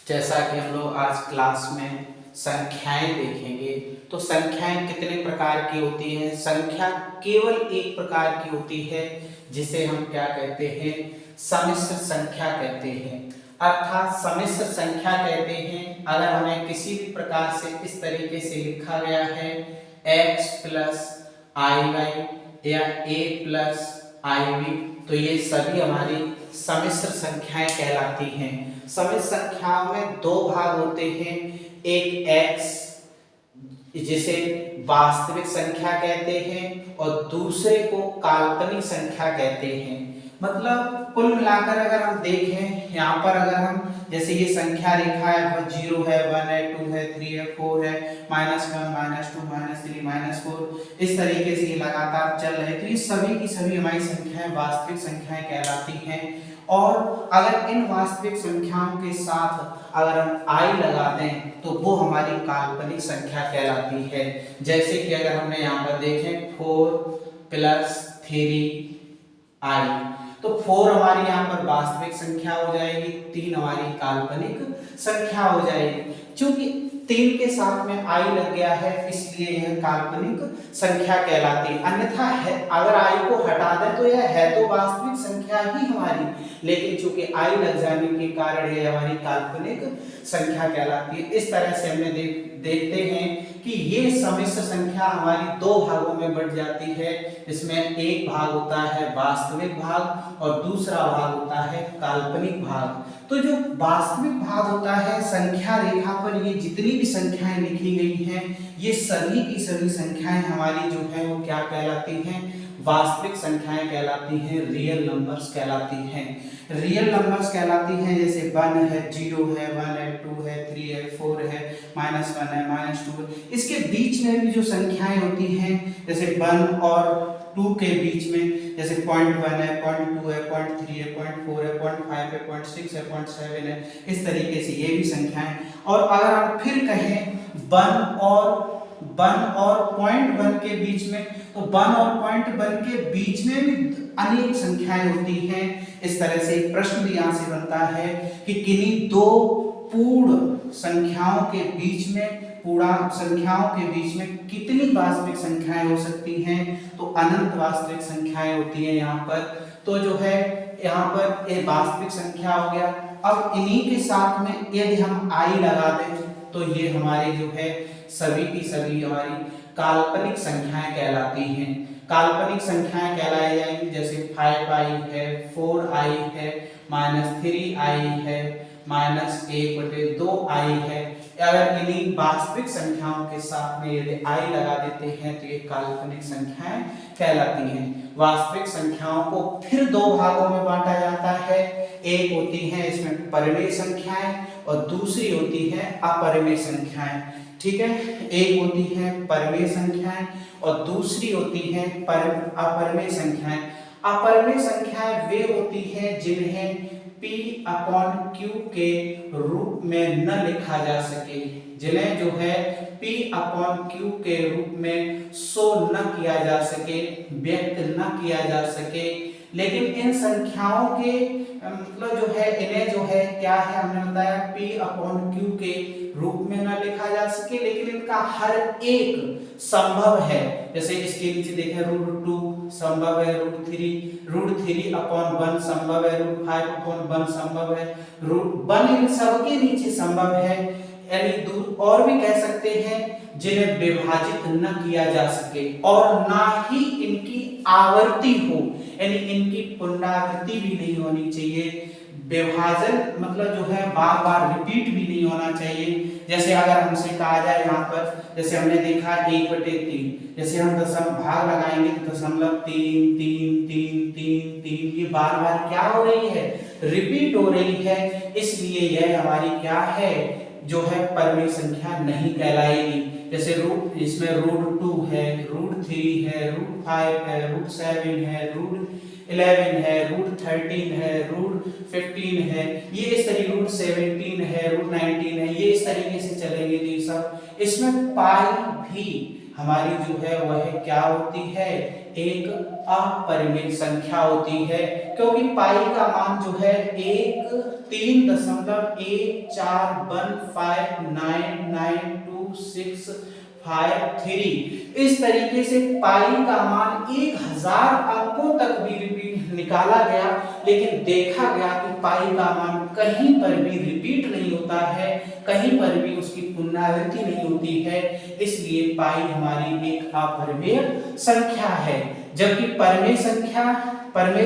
जैसा कि हम लोग आज क्लास में संख्याएं देखेंगे, तो संख्याएं कितने प्रकार की होती हैं। संख्या केवल एक प्रकार की होती है जिसे हम क्या कहते हैं, सम्मिश्र संख्या कहते हैं। अर्थात सम्मिश्र संख्या कहते हैं अगर हमें किसी भी प्रकार से इस तरीके से लिखा गया है x प्लस आई वाई या a प्लस आई बी, तो ये सभी हमारी सम्मिश्र संख्याएं कहलाती हैं। सम्मिश्र संख्याओं में दो भाग होते हैं, एक x जिसे वास्तविक संख्या कहते हैं और दूसरे को काल्पनिक संख्या कहते हैं। मतलब कुल मिलाकर अगर हम देखें, यहाँ पर अगर हम जैसे ये संख्या रेखा है, वह 0 है, 1 है, 2 है, 3 है, 4 है, -1 -2 -3 -4, इस तरीके से ये लगातार चल रहे, तो ये सभी की सभी हमारी संख्याएं वास्तविक संख्याएं कहलाती हैं। और अगर इन वास्तविक संख्याओं के साथ अगर हम i लगा दें तो वो हमारी काल्पनिक संख्या कहलाती है। जैसे कि अगर हमने यहाँ पर देखें 4 + 3i, तो 4 हमारी यहाँ पर वास्तविक संख्या हो जाएगी, 3 हमारी काल्पनिक संख्या हो जाएगी। क्योंकि 3 के साथ में i लग गया है इसलिए यह काल्पनिक संख्या कहलाती है। अन्यथा है अगर i को हटा दें तो यह है तो वास्तविक संख्या ही हमारी, लेकिन चूंकि i लग जाने के कारण यह हमारी काल्पनिक संख्या कहलाती है। इस तरह से हमने देखते हैं कि ये सम्मिश्र संख्या हमारी दो भागों में बढ़ जाती है। इसमें एक भाग होता है वास्तविक भाग और दूसरा भाग होता है काल्पनिक भाग। तो जो वास्तविक भाग होता है, संख्या रेखा पर ये जितनी भी संख्याएं लिखी गई हैं, ये सभी की सभी संख्याएं हमारी जो है वो क्या कहलाती हैं, वास्तविक संख्याएं कहलाती हैं, रियल नंबर्स कहलाती हैं। रियल नंबर्स कहलाती हैं जैसे 1 है, 0 है, 1 है, 2 है, 3 है, 4 है, -1 है, -2 है। इसके बीच में भी जो संख्याएं होती हैं जैसे 1 और 2 के बीच में जैसे 0.1 है, 0.2 है, 0.3 है, 0.4 है, 0.5 है, 0.6 है, 0.7 है, इस तरीके से ये भी संख्याएं। और अगर आप फिर कहें 1 और 0.1 के बीच में, तो 1 और 0.1 के बीच में भी अनेक संख्याएं होती हैं। इस तरह से एक प्रश्न भी यहाँ से बनता है कि किन्हीं दो पूर्ण संख्याओं के बीच में कितनी वास्तविक संख्याएं हो सकती हैं, तो अनंत वास्तविक संख्याएं होती हैं यहाँ पर। तो जो है यहाँ पर ये वास्तविक संख्या हो गया। अब इन्हीं के साथ में यदि हम i लगा दें तो ये हमारे जो है सभी की सभी हमारी काल्पनिक संख्याएं कहलाती हैं। काल्पनिक संख्याएं कहलाई जाएंगी जैसे 5i है, 4i है, -3i है, -1/2i है। अगर इन्हीं वास्तविक संख्याओं के साथ में यदि i लगा देते हैं तो ये काल्पनिक संख्याएं कहलाती हैं। वास्तविक संख्याओं को फिर दो भागों में बांटा जाता है। एक होती है इसमें परिमेय संख्याएं और दूसरी होती है अपरिमेय संख्याएं। ठीक है, एक होती है परिमेय संख्याएं और दूसरी होती है अपरिमेय संख्याएं। अपरिमेय संख्याएं वे होती हैं जिन्हें p/q के रूप में न लिखा जा सके, जिन्हें जो है p/q के रूप में शो न किया जा सके, व्यक्त न किया जा सके। लेकिन इन संख्याओं के मतलब जो है इन्हें जो है क्या है, हमने बताया p/q के रूप में न लिखा जा सके, लेकिन इनका हर एक संभव है। जैसे इसके नीचे देखें √2 संभव है, √3/1 संभव है, √5/1 संभव है, √1 इन सबके नीचे संभव है। यानी दूर और भी कह सकते हैं जिन्हें विभाजित न किया जा सके और ना ही इनकी आवर्ती हो, यानी इनकी पुनरावृत्ति भी नहीं होनी चाहिए। विभाजन मतलब जो है बार बार रिपीट भी नहीं होना चाहिए। जैसे अगर हमसे कहा जाए यहाँ पर, जैसे हमने देखा 1/3, जैसे हम दशम भाग लगाएंगे तो 0.3 3 3 3 3, ये बार बार क्या हो रही है, रिपीट हो रही है। इसलिए यह हमारी क्या है, जो है परिमेय संख्या नहीं कहलाएगी। जैसे इसमें √2 है, √3 है, √5 है, √7 है, √11 है, √13 है, √15 है, ये इस तरीके √17 है, √19 है, ये इस तरीके से चलेंगे। तो ये सब इसमें पाई भी हमारी जो है वह क्या होती है, एक अपरिमेय संख्या होती है, क्योंकि पाई का मान जो है 3.135992653 इस तरीके से पाई का मान 1000 अंकों तक भी रिपीट निकाला गया, लेकिन देखा गया कि पाई का मान कहीं पर भी रिपीट नहीं होता है, कहीं पर भी उसकी पुनरावृत्ति नहीं होती है, इसलिए पाई हमारी एक अपरिमेय संख्या है। जबकि परमेय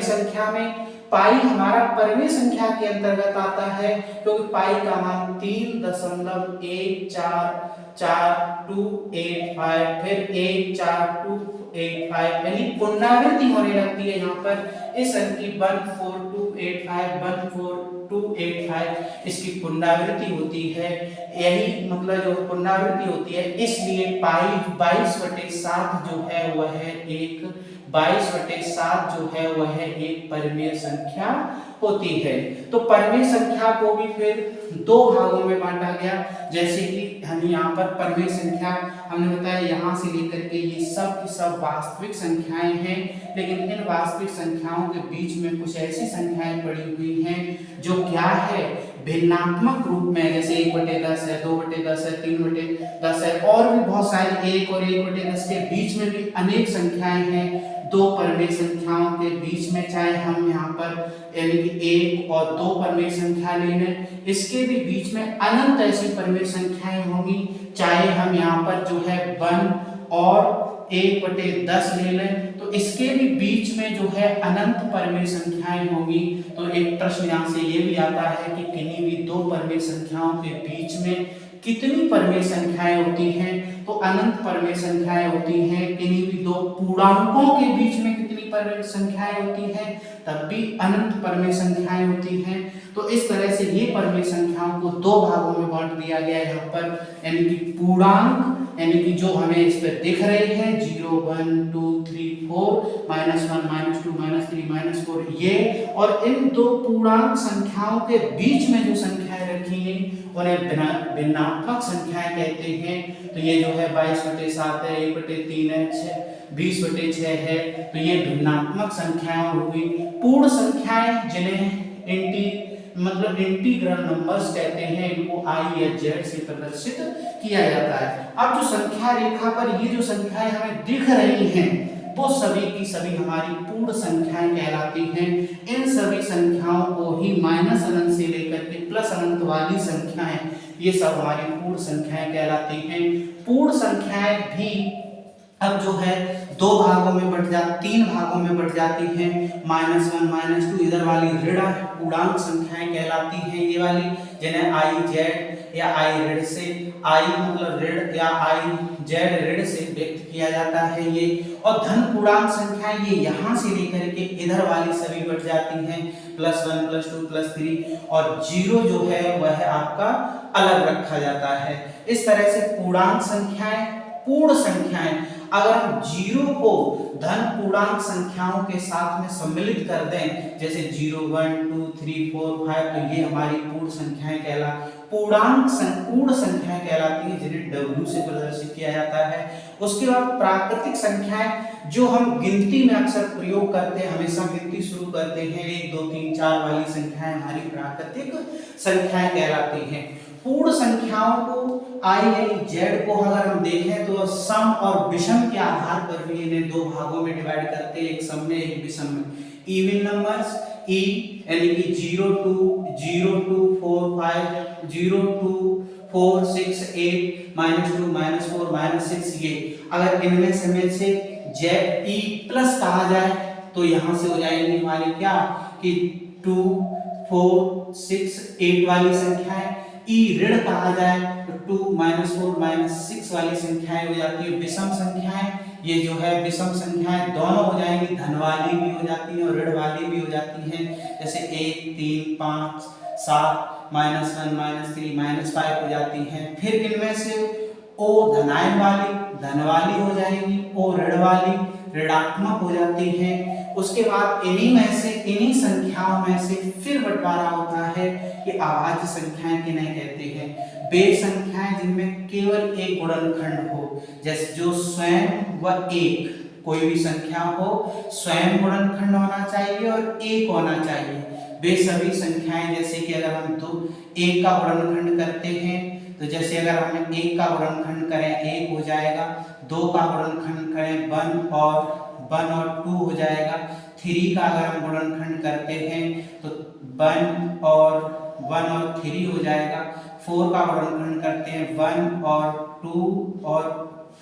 संख्या में पाई हमारा परमेय संख्या के अंतर्गत आता है, क्योंकि पाई का मान 3.1448285 फिर 14285 यानी पुनरावृत्ति होने लगती है। यहाँ पर इस अंक की 14285 इसकी पुनरावृत्ति होती है, यही मतलब जो पुनरावृत्ति होती है, इसलिए पाई 22/7 जो है वह है एक 22/7 जो है वह एक परमेय संख्या होती है। तो परमेय संख्या को भी फिर दो भागों में बांटा गया, जैसे कि हम यहाँ पर परमेय संख्या हमने बताया यहाँ से लेकर के ये सब की सब वास्तविक संख्याएं हैं, लेकिन इन वास्तविक संख्याओं के बीच में कुछ ऐसी संख्याएं पड़ी हुई हैं जो क्या है भिन्नात्मक रूप में, जैसे 1/10 है, 2/10 है, 3/10 है, और भी बहुत सारी 1 और 1/10 के बीच में भी अनेक संख्याएं हैं। दो परमेय संख्याओं के बीच में चाहे हम यहाँ पर यानी कि 1 और 2 परमेय संख्या ले लें, इसके भी बीच में अनंत ऐसी परमेय संख्याएं होंगी, चाहे हम यहाँ पर जो है 1 और 1/10 ले लें, तो इसके भी बीच में जो है अनंत परमेय संख्याएं होंगी। तो एक प्रश्न यहाँ से ये भी आता है कि किन्हीं भी दो परमेय संख्याओं के बीच में कितनी परमेय संख्याएं होती हैं, तो अनंत परमेय संख्याएं होती हैं। किन्हीं भी दो पूर्णांकों के बीच में कितनी परमेय संख्याएं होती हैं, तब भी अनंत परमेय संख्याएं होती हैं। तो इस तरह से ये परमेय संख्याओं को दो भागों में बांट दिया गया है यहाँ पर, यानी कि पूर्णांक यानी कि जो हमें इस पर दिख रहे हैं 0 1 2 3 4 -1 -2 -3 -4 ये, और इन दो पूर्णांक संख्याओं के बीच में जो संख्याएं रखी हैं उन्हें भिन्नात्मक संख्याएं कहते हैं। तो ये जो है 22/7 है, 1/3 है, 20/6 है, तो ये भिन्नात्मक संख्याएं हुई। पूर्ण संख्याएं जिन्हें इंटीग्रल नंबर्स कहते हैं, इनको I या Z से प्रदर्शित किया जाता है। अब जो संख्या रेखा पर ये जो संख्याएं हमें दिख रही हैं वो सभी की सभी हमारी पूर्ण संख्याएं कहलाती हैं। इन सभी संख्याओं को ही -अनंत से लेकर के +अनंत वाली संख्याएं, ये सब हमारी पूर्ण संख्याएं कहलाती हैं। पूर्ण संख्याएं भी अब जो है तीन भागों में बढ़ जाती हैं। -1 -2 इधर वाली ऋण पूर्णांक संख्याएं कहलाती हैं, ये वाली जिन्हें I Z या I ऋण से I मतलब ऋण या I Z ऋण से व्यक्त किया जाता है ये, और धन पूर्णांक संख्याएं ये यहाँ से लेकर के इधर वाली सभी बढ़ जाती हैं, +1 +2 +3, और 0 जो है वह आपका अलग रखा जाता है। इस तरह से पूर्णांक संख्याएं पूर्ण संख्याएं अगर हम 0 को धन पूर्णांक संख्याओं के साथ में सम्मिलित कर दें, जैसे 0 1 2 3 4 5, तो ये हमारी पूर्ण संख्याएं पूर्ण संख्याएं कहलाती हैं, जिन्हें W से प्रदर्शित किया जाता है। उसके बाद प्राकृतिक संख्याएं जो हम गिनती में अक्सर प्रयोग करते हैं, हमेशा गिनती शुरू करते हैं 1 2 3 4 वाली संख्याएं हमारी प्राकृतिक संख्याएं कहलाती हैं। पूर्ण संख्याओं को I यानी Z को अगर हम देखें तो सम और विषम के आधार पर भी इन्हें दो भागों में डिवाइड करते हैं, एक सम में एक विषम में। इवन नंबर्स E यानी कि 0 2 0 2 4 5 0 2 4 6 8 -2 -4 -6, ये अगर इनमें से ZE प्लस कहा जाए तो यहाँ से हो जाएंगी हमारी क्या कि 2 4 6 8 वाली संख्याएं। E ऋण कहा जाए तो 2 -4 -6 वाली संख्याएं हो जाती है। विषम संख्याएं ये जो है विषम संख्याएं दोनों हो जाएंगी, धन वाली भी हो जाती हैं और ऋण वाली भी हो जाती हैं, जैसे 1 3 5 7 -1 -3 -5 हो जाती हैं। फिर इनमें से O धनायन वाली धन वाली हो जाएंगी, O ऋण वाली ऋणात्मक हो जाती हैं। उसके बाद इन्हीं संख्याओं में से फिर बंटवारा होता है कि अभाज्य संख्याएं किन्हें कहते हैं। वे संख्याएं जिनमें केवल एक गुणनखंड हो, जैसे जो स्वयं व एक कोई भी संख्या हो स्वयं गुणनखंड होना चाहिए और एक होना चाहिए। वे सभी संख्याएं, जैसे कि अगर हम एक का गुणनखंड करते हैं तो जैसे अगर हम एक का गुणनखंड करें एक हो जाएगा, दो का गुणनखंड करें वन और टू हो जाएगा, थ्री का अगर हम गुणनखंड करते हैं तो वन और थ्री हो जाएगा, फोर का गुणनखंड करते हैं वन और टू और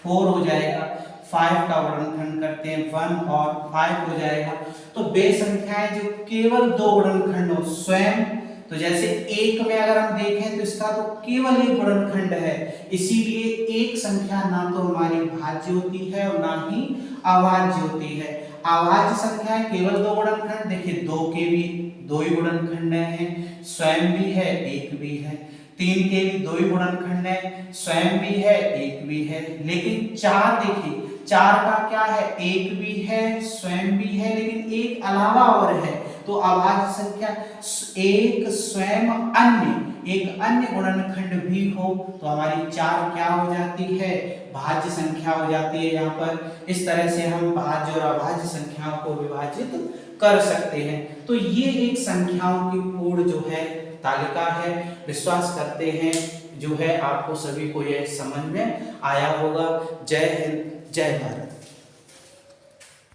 फोर हो जाएगा, फाइव का गुणनखंड करते हैं वन और फाइव हो जाएगा। तो वे संख्याएं जो केवल दो गुणनखंड हो स्वयं, तो जैसे एक में अगर हम देखें तो इसका तो केवल एक गुणनखंड है, इसीलिए एक संख्या ना तो हमारी भाज्य होती है और ना ही अभाज्य होती है। अभाज्य संख्याएं केवल दो गुणनखंड, देखिए दो के भी दो ही गुणनखंड हैं, स्वयं भी है एक भी है, तीन के भी दो ही गुणनखंड है, स्वयं भी है एक भी है, लेकिन चार देखिए चार का क्या है, एक भी है स्वयं भी है लेकिन एक अलावा और है। तो अभाज्य संख्या एक स्वयं एक अन्य गुणनखंड भी हो तो हमारी चार क्या हो जाती है, भाज्य संख्या हो जाती है। यहाँ पर इस तरह से हम भाज्य और अभाज्य संख्याओं को विभाजित कर सकते हैं। तो ये एक संख्याओं की पूर्ण जो है तालिका है। विश्वास करते हैं जो है आपको सभी को यह समझ में आया होगा। जय हिंद, जय भारत।